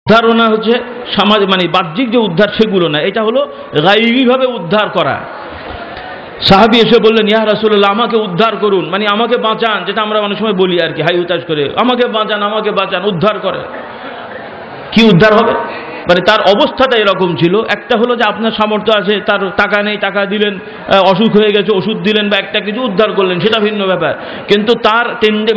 উদ্ধারণা হচ্ছে সমাজ মানে বাহ্যিক যে উদ্ধার সেগুলো না, এটা হলো গায়বীভাবে উদ্ধার করা। সাহাবী এসে বললেন, ইয়া রাসূলুল্লাহ, আমাকে উদ্ধার করুন, মানে আমাকে বাঁচান, যেটা আমরা অনেক সময় বলি আর কি, হাই হুতাশ করে, আমাকে বাঁচান, উদ্ধার করে। কি উদ্ধার হবে? মানে তার অবস্থাটা এরকম ছিল। একটা হলো যে আপনার সামর্থ্য আছে, তার টাকা নেই, টাকা দিলেন, অসুখ হয়ে গেছে ওষুধ দিলেন বা একটা কিছু উদ্ধার করলেন, সেটা ভিন্ন ব্যাপার। কিন্তু তার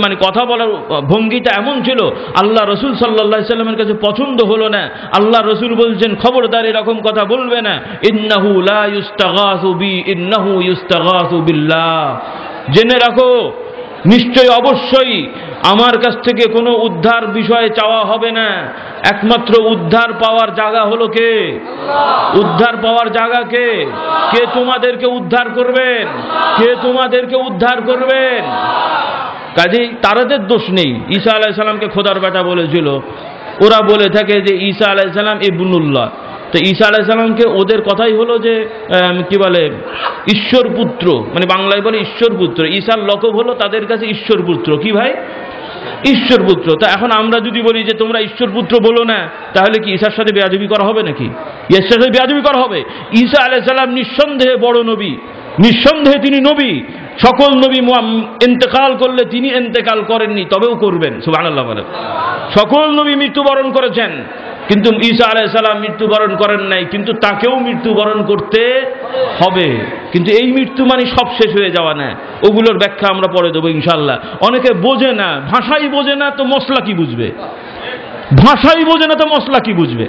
মানে কথা বলার ভঙ্গিটা এমন ছিল, আল্লাহ রসুল সাল্লাল্লাহু আলাইহি সাল্লামের কাছে পছন্দ হলো না। আল্লাহ রসুল বলছেন, খবরদার এরকম কথা বলবে না, ইন্নাহু লা ইউস্তাগাসু বি ইন্নাহু ইউস্তাগাসু বিল্লাহ। জেনে রাখো, নিশ্চয় অবশ্যই আমার কাছ থেকে কোনো উদ্ধার বিষয়ে চাওয়া হবে না। একমাত্র উদ্ধার পাওয়ার জায়গা হলো কে? উদ্ধার পাওয়ার জায়গা কে? কে তোমাদেরকে উদ্ধার করবেন? কে তোমাদেরকে উদ্ধার করবেন? কাজেই তাদের দোষ নেই। ঈসা আলাইহিস সালামকে খোদার বেটা বলেছিল। ওরা বলে থাকে যে ঈসা আলাইহিস সালাম ইবনুল্লাহ। তো ঈসা আলাইহিস সালামকে ওদের কথাই হলো যে কি বলে, ঈশ্বর পুত্র, মানে বাংলায় বলে ঈশ্বর পুত্র। ঈসার লকব হলো তাদের কাছে ঈশ্বর পুত্র। কি ভাই? ঈশ্বর পুত্র। তা এখন আমরা যদি বলি যে তোমরা ঈশ্বর পুত্র বলো না, তাহলে কি ঈসার সাথে বেয়াদবি করা হবে নাকি? ঈসার সাথে বেয়াদবি করা হবে? ঈসা আলাইহিস সালাম নিঃসন্দেহে বড় নবী, নিঃসন্দেহে তিনি নবী। সকল নবী ইন্তেকাল করলে তিনি ইন্তেকাল করেননি, তবেও করবেন। সুবহানাল্লাহ বলেন। সকল নবী মৃত্যুবরণ করেছেন, কিন্তু ঈসা আলাইহিস সালাম মৃত্যুবরণ করেন নাই, কিন্তু তাকেও মৃত্যুবরণ করতে হবে। কিন্তু এই মৃত্যু মানে সব শেষ হয়ে যাওয়া না, ওগুলোর ব্যাখ্যা আমরা পরে দেবো ইনশাআল্লাহ। অনেকে বোঝে না, ভাষাই বোঝে না, তো মশলা কি বুঝবে? ভাষাই বোঝে না তো মশলা কি বুঝবে?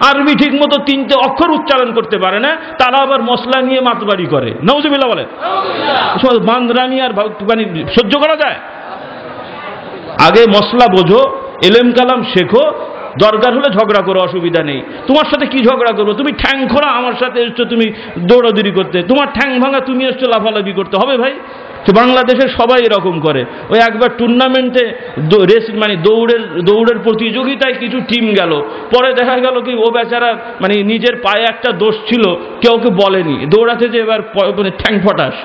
আরবি ঠিক মতো 3টে অক্ষর উচ্চারণ করতে পারে না, তারা আবার মশলা নিয়ে মাতবাড়ি করে। নাউজুবিল্লাহ বলে। বান্দরামি আর মানে সহ্য করা যায়? আগে মশলা বোঝো, এলেম কালাম শেখো, দরকার হলে ঝগড়া করো, অসুবিধা নেই। তোমার সাথে কি ঝগড়া করবো? তুমি ঠ্যাং খোড়া, আমার সাথে এসছো তুমি দৌড়াদৌড়ি করতে, তোমার ঠ্যাং ভাঙা, তুমি এসছো লাফালাফি করতে, হবে ভাই? তো বাংলাদেশের সবাই এরকম করে। ওই একবার টুর্নামেন্টে রেস মানে দৌড়ের প্রতিযোগিতায় কিছু টিম গেল, পরে দেখা গেল কি ও বেচারা মানে নিজের পায়ে একটা দোষ ছিল, কেউকে বলেনি, দৌড়াতে যে এবার মানে ঠ্যাং ফটাস।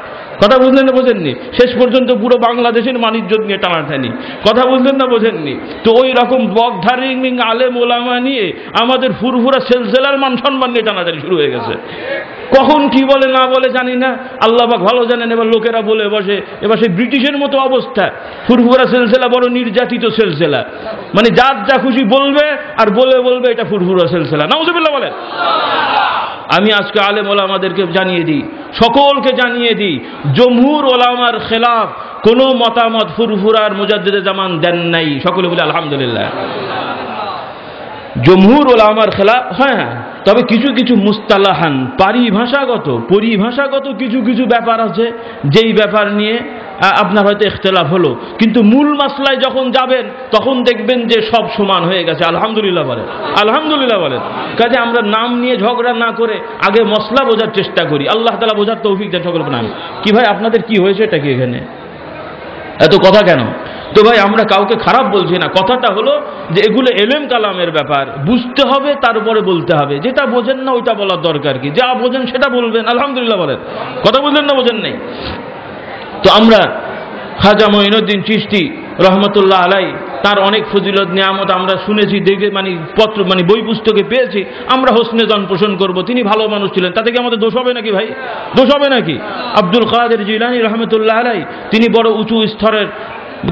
কথা বুঝলেন না বোঝেননি? শেষ পর্যন্ত পুরো বাংলাদেশের মানিজ্জত নিয়ে টানাটানি। কথা বুঝলেন না বোঝেননি? তো ওই রকম বকধারী আলেম ওলামা নিয়ে আমাদের ফুরফুরা সেলসেলার মান সম্মান নিয়ে টানাটানি শুরু হয়ে গেছে। কখন কি বলে না বলে জানি না, আল্লাহ পাক ভালো জানেন। এবার লোকেরা বলে বসে, এবার সেই ব্রিটিশের মতো অবস্থা। ফুরফুরা সেলসেলা বড় নির্যাতিত সেলসেলা, মানে যার যা খুশি বলবে আর বলবে এটা ফুরফুরা সেলসেলা। নাউজুবিল্লাহ বলেন। আমি আজকে আলেম ওলামাদেরকে জানিয়ে দিই, সকলকে জানিয়ে দিই, জমহুর ওলামার খেলাফ কোনো মতামত ফুরফুরার মুজাদ্দিদে জামান দেন নাই। সকলে বলে আলহামদুলিল্লাহ। জমহুর ওলামার খেলাফ, হ্যাঁ, তবে কিছু কিছু মুস্তালাহান পরিভাষাগত কিছু ব্যাপার আছে, যেই ব্যাপার নিয়ে আপনার হয়তো ইখতিলাফ হলো, কিন্তু মূল মাসলায় যখন যাবেন তখন দেখবেন যে সব সমান হয়ে গেছে। আলহামদুলিল্লাহ বলেন, আলহামদুলিল্লাহ বলেন। কাজে আমরা নাম নিয়ে ঝগড়া না করে আগে মসলা বোঝার চেষ্টা করি। আল্লাহ তাআলা বোঝার তৌফিক দেন সকল। নাম কি ভাই, আপনাদের কি হয়েছে? এটা কি এখানে এত কথা কেন? তো ভাই আমরা কাউকে খারাপ বলছি না, কথাটা হলো যে এগুলো এলেম কালামের ব্যাপার, বুঝতে হবে, তারপরে বলতে হবে। যেটা বোঝেন না ওইটা বলার দরকার কি? যা বোঝেন সেটা বলবেন। আলহামদুলিল্লাহ বলেন। কথা বুঝলেন না বোঝেন নেই? তো আমরা খাজা মঈনুদ্দিন চিশতি রহমতুল্লাহ আলাই, তার অনেক ফজিলত নিয়ামত আমরা শুনেছি, দেখে মানে বই পুস্তকে পেয়েছি। আমরা হোসনে জন পোষণ করব, তিনি ভালো মানুষ ছিলেন, তাতে কি আমাদের দোষ হবে নাকি ভাই? দোষ হবে নাকি? আব্দুল কাদের জিলানী রহমতুল্লাহ আলাই, তিনি বড় উঁচু স্তরের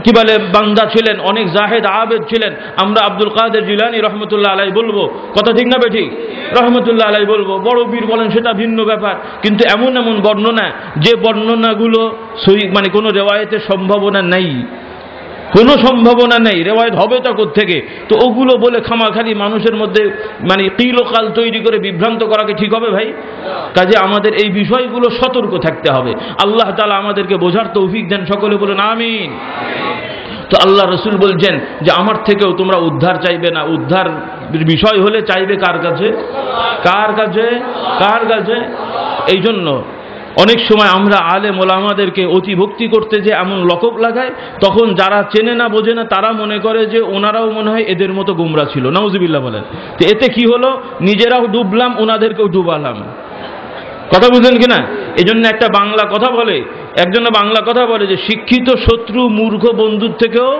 কি বলে বান্দা ছিলেন, অনেক জাহেদ আবেদ ছিলেন। আমরা আব্দুল কাদের জিলানী রহমতুল্লাহ আলাই বলবো, কথা ঠিক না বেঠিক? রহমতুল্লাহ আলাই বলবো। বড় বীর বলেন, সেটা ভিন্ন ব্যাপার। কিন্তু এমন বর্ণনা, যে বর্ণনাগুলো সহি মানে কোনো রেওয়ায়েতের সম্ভাবনা নেই, কোনো সম্ভাবনা নেই, রেওয়ায়েত হবে তা কোত্থেকে? তো ওগুলো বলে খামাখালি মানুষের মধ্যে মানে কিলোকাল তৈরি করে বিভ্রান্ত করাকে ঠিক হবে ভাই? কাজে আমাদের এই বিষয়গুলো সতর্ক থাকতে হবে। আল্লাহ তাআলা আমাদেরকে বোঝার তৌফিক দেন। সকলে বলুন আমিন। তো আল্লাহ রসুল বলছেন যে আমার থেকেও তোমরা উদ্ধার চাইবে না। উদ্ধার বিষয় হলে চাইবে কার কাছে? কার কাছে? কার কাছে? এই জন্য অনেক সময় আমরা আলেম ওলামাদেরকে অতি ভক্তি করতে যে এমন লকব লাগায়, তখন যারা চেনে না বোঝে না তারা মনে করে যে ওনারাও মনে হয় এদের মতো গুমরা ছিল। নাউজুবিল্লাহ বলেন। তো এতে কি হলো? নিজেরাও ডুবলাম, ওনাদেরকেও ডুবালাম। কথা বুঝলেন কিনা? এই জন্য একটা বাংলা কথা বলে, একজন বাংলা কথা বলে যে শিক্ষিত শত্রু মূর্খ বন্ধুর থেকেও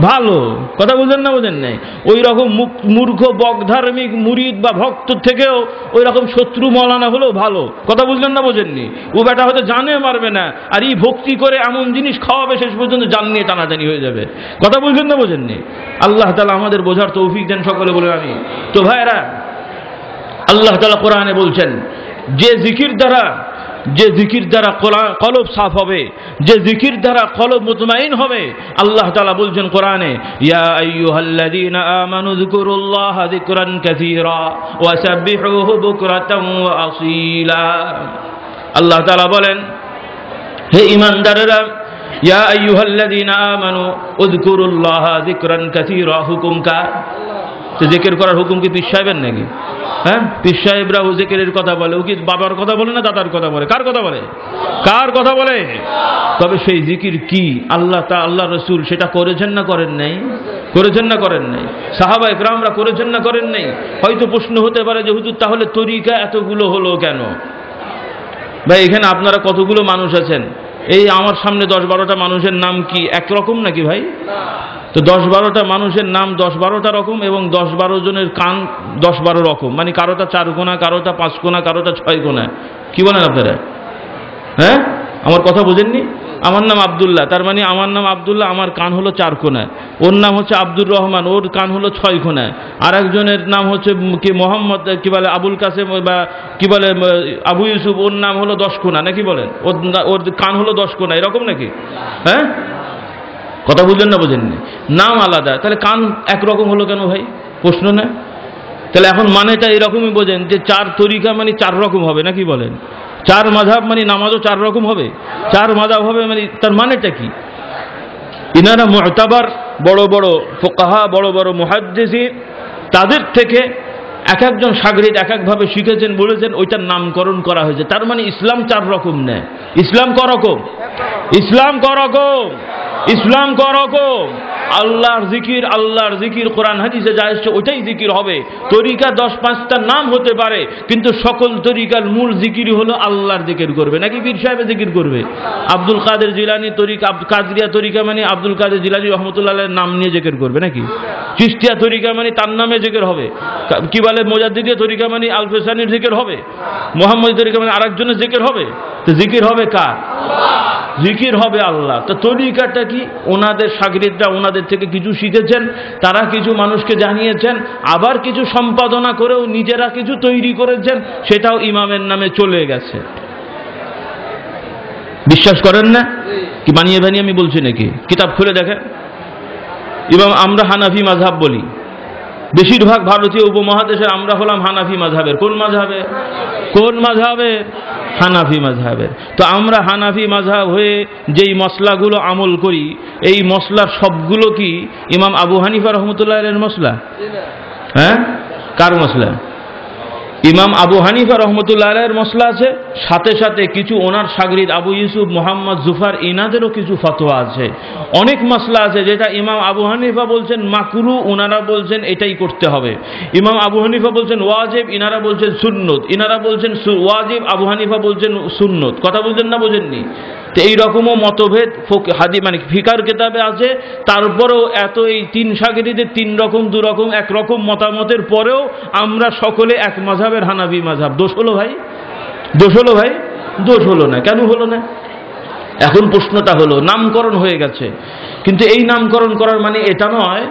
ভালো। কথা বুঝলেন না বোঝেন নাই? ওই রকম মূর্খ বকধার্মিক মুরিদ বা ভক্ত থেকেও ওই রকম শত্রু মৌলানা হলেও ভালো। কথা বুঝলেন না বোঝেননি? ও বেটা হয়তো জানে মারবে না, আর এই ভক্তি করে এমন জিনিস খাওয়াবে শেষ পর্যন্ত জান নিয়ে টানাটানি হয়ে যাবে। কথা বুঝলেন না বোঝেননি? আল্লাহ তাআলা আমাদের বোঝার তৌফিক দেন সকলে বলে আমি। তো ভাইরা, আল্লাহ তাআলা কোরআনে বলছেন যে জিকির দ্বারা কলব সাফ হবে, যে জিকির দ্বারা কলব মুতমাইন হবে, আল্লাহ তাআলা বলছেন কোরআনে, ইয়া আইয়ুহাল্লাযীনা আমানু যিকুরুল্লাহা যিকরান কাসীরা ওয়া সাব্বিহুহু বুকরাতান ওয়া আসীলা। আল্লাহ তাআলা বলেন, হে ঈমানদারেরা, ইয়া আইয়ুহাল্লাযীনা আমানু উযকুরুল্লাহা যিকরান কাসীরা। হুকুম কার? তো জিকির করার হুকুম কি পীর সাহেবের নাকি? হ্যাঁ, পীর সাহেবরা জিকিরের কথা বলে, ও কি বাবার কথা বলে না দাদার কথা বলে? কার কথা বলে? কার কথা বলে? তবে সেই জিকির কি আল্লাহ রসুল সেটা করেছেন না করেন নাই? করেছেন না করেন নাই? সাহাবা একরামরা করেছেন না করেন নাই? হয়তো প্রশ্ন হতে পারে যে হুজুর তাহলে তরিকা এতগুলো হলো কেন? ভাই, এখানে আপনারা কতগুলো মানুষ আছেন? এই আমার সামনে 10-12টা মানুষের নাম কি একরকম নাকি ভাই? তো 10-12টা মানুষের নাম 10-12টা রকম, এবং 10-12 জনের কান 10-12 রকম। মানে কারোটা 4 কোনা, কারোটা 5 কোনা, কারোটা 6 কোনা। কি বলেন আপনারা? হ্যাঁ, আমার কথা বোঝেননি? আমার নাম আব্দুল্লাহ, তার মানে আমার নাম আব্দুল্লাহ, আমার কান হলো 4 কোনা। ওর নাম হচ্ছে আব্দুর রহমান, ওর কান হলো 6 কোনা। আর একজনের নাম হচ্ছে কি মোহাম্মদ, কি বলে আবুল কাসেম, বা কি বলে আবু ইউসুফ, ওর নাম হলো 10 কোনা নাকি বলেন? ওর কান হলো 10 কোনা, এরকম নাকি? হ্যাঁ, কথা বুঝলেন না বোঝেননি? নাম আলাদা, তাহলে কান একরকম হলো কেন ভাই? প্রশ্ন না? তাহলে এখন মানেটা এরকমই বোঝেন যে 4 তরিকা মানে 4 রকম হবে নাকি বলেন? 4 মাযহাব মানে নামাজও 4 রকম হবে, 4 মাযহাব হবে, মানে তার মানেটা কি? ইনারা মুতাবার বড় বড় ফুকাহা, বড় বড় মুহাদ্দিসিন, তাদের থেকে এক একজন শাগরিদ এক একভাবে শিখেছেন, বলেছেন, ওইটার নামকরণ করা হয়েছে। তার মানে ইসলাম 4 রকম নেয়। ইসলাম করকম, ইসলাম করকম, ইসলাম করকম। আল্লাহর জিকির কোরআন হাদিসে যা এসেছে ওইটাই জিকির হবে। তরিকা 10-5টা নাম হতে পারে, কিন্তু সকল তরিকার মূল জিকিরই হলো আল্লাহর জিকির করবে। নাকি পীর সাহেব জিকির করবে? আব্দুল কাদের জিলানী তরিকা, কাদরিয়া তরিকা মানে আব্দুল কাদের জিলানী রহমতুল্লাহ আলাইহির নাম নিয়ে জিকির করবে নাকি? চিশতিয়া তরিকা মানে তার নামে জিকির হবে। কি বলে মুজাদ্দিদিয়া তরিকা মানে আলফেসানির জিকির হবে। মুহাম্মদী তরিকা মানে আরেকজনের জিকির হবে। তো জিকির হবে কার? জিকির হবে আল্লাহ। তো তরিকাটা কি? ওনাদের শাগরিদরা ওনাদের থেকে কিছু শিখেছেন, তারা কিছু মানুষকে জানিয়েছেন, আবার কিছু সম্পাদনা করেও নিজেরা কিছু তৈরি করেছেন, সেটাও ইমামের নামে চলে গেছে। বিশ্বাস করেন না? কি বানিয়ে বানিয়ে আমি বলছি নাকি? কিতাব খুলে দেখেন। ইমাম, আমরা হানাফি মাযহাব বলি, বেশিরভাগ ভারতীয় উপমহাদেশে আমরা হলাম হানাফি মাযহাবের। কোন মাযহাবে? কোন মাযহাবে? হানাফি মাযহাবের। তো আমরা হানাফি মাযহাব হয়ে যেই মশলাগুলো আমল করি, এই মশলার সবগুলো কি ইমাম আবু হানিফা রহমতুল্লাহ আলাইহির মশলা? হ্যাঁ, কার মশলা? ইমাম আবু হানিফা রহমতুল্লাহ আলাইহির মশলা আছে, সাথে সাথে কিছু ওনার শাগরিদ আবু ইউসুফ, মোহাম্মদ জুফার, ইনাদেরও কিছু ফতোয়া আছে। অনেক মশলা আছে যেটা ইমাম আবু হানিফা বলছেন মাকরু, ওনারা বলছেন এটাই করতে হবে। ইমাম আবু হানিফা বলছেন ওয়াজিব, ইনারা বলছেন সুন্নত। ইনারা বলছেন ওয়াজিব, আবু হানিফা বলছেন সুন্নত। কথা বুঝলেন না বোঝেননি? তো এইরকমও মতভেদ মানে ফিকার কিতাবে আছে। তারপরেও এত এই 3 শাগরিদের 3 রকম 2 রকম 1 রকম মতামতের পরেও আমরা সকলে এক মাযহাবের হানাফি মাযহাব। দোষ হলো ভাই? দোষ হলো ভাই? দোষ হলো না। কেন হলো না? এখন প্রশ্নটা হলো, নামকরণ হয়ে গেছে, কিন্তু এই নামকরণ করার মানে এটা নয়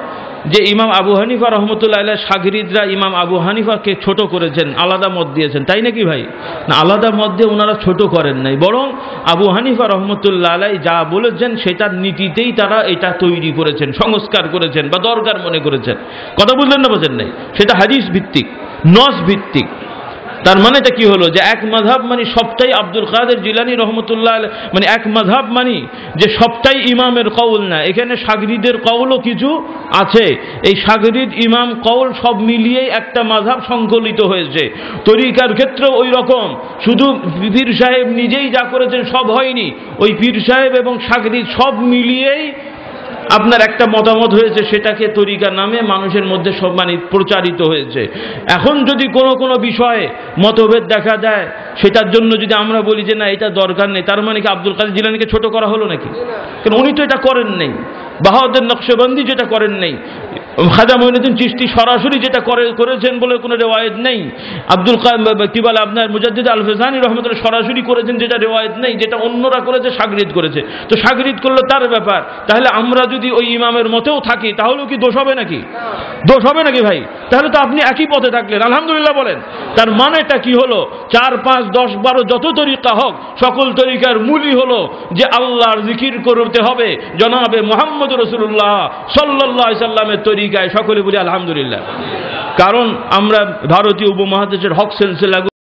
যে ইমাম আবু হানিফা রহমতুল্লাহ আলাইহির শাগরিদরা ইমাম আবু হানিফাকে ছোট করেছেন, আলাদা মত দিয়েছেন, তাই নাকি ভাই? না, আলাদা মত দিয়ে ওনারা ছোট করেন নাই, বরং আবু হানিফা রহমতুল্লাহ আলাইহি যা বলেছেন সেটার নীতিতেই তারা এটা তৈরি করেছেন, সংস্কার করেছেন বা দরকার মনে করেছেন। কথা বুঝলেন না বোঝেন নাই? সেটা হাদিস ভিত্তিক, নস ভিত্তিক। তার মানেটা কি হলো? যে এক মাযহাব মানে সবটাই আব্দুল কাদের জিলানী রহমতুল্লাহ আলাইহি, মানে এক মাযহাব মানে যে সবটাই ইমামের কওল না, এখানে শাগরিদের কওলও কিছু আছে। এই শাগরিদ ইমাম কওল সব মিলিয়েই একটা মাযহাব সংকলিত হয়েছে। তরিকার ক্ষেত্রেও ওই রকম, শুধু পীর সাহেব নিজেই যা করেছেন সব হয়নি, ওই পীর সাহেব এবং শাগরিদ সব মিলিয়েই আপনার একটা মতামত হয়েছে, সেটাকে তরিকা নামে মানুষের মধ্যে সব মানে প্রচারিত হয়েছে। এখন যদি কোনো বিষয়ে মতভেদ দেখা যায়, সেটার জন্য যদি আমরা বলি যে না এটা দরকার নেই, তার মানে কি আব্দুল কাদের জিলানীকে ছোট করা হলো নাকি? কারণ উনি তো এটা করেন নাই। বাহাউদ্দিন নকশবন্দি যেটা করেন নাই, খাজা মঈনুদ্দিন চিশতি সরাসরি যেটা করেছেন বলে কোনো রেওয়ায়েত নেই, আব্দুল কি বলে আপনার মুজাদ্দিদ আল ফিসানি রহমতুল্লাহ সরাসরি করেছেন যেটা রেওয়ায়েত নেই, যেটা অন্যরা করেছে শাগরিদ করেছে। তো শাগরিদ করলে তার ব্যাপার, তাহলে আমরা যদি ওই ইমামের মতেও থাকি তাহলেও কি দোষ হবে নাকি? দোষ হবে নাকি ভাই? তাহলে তো আপনি একই পথে থাকলেন, আলহামদুলিল্লাহ বলেন। তার মানেটা কি হলো? 4, 5, 10, 12 যত তরিকা হোক, সকল তরিকার মূলই হলো যে আল্লাহর জিকির করতে হবে জনাবে মুহাম্মদ রাসূলুল্লাহ সাল্লাল্লাহু আলাইহি সাল্লামের তরিকায়। সকলে বলি আলহামদুলিল্লাহ। কারণ আমরা ভারতীয় উপমহাদেশের হক সিলসিলা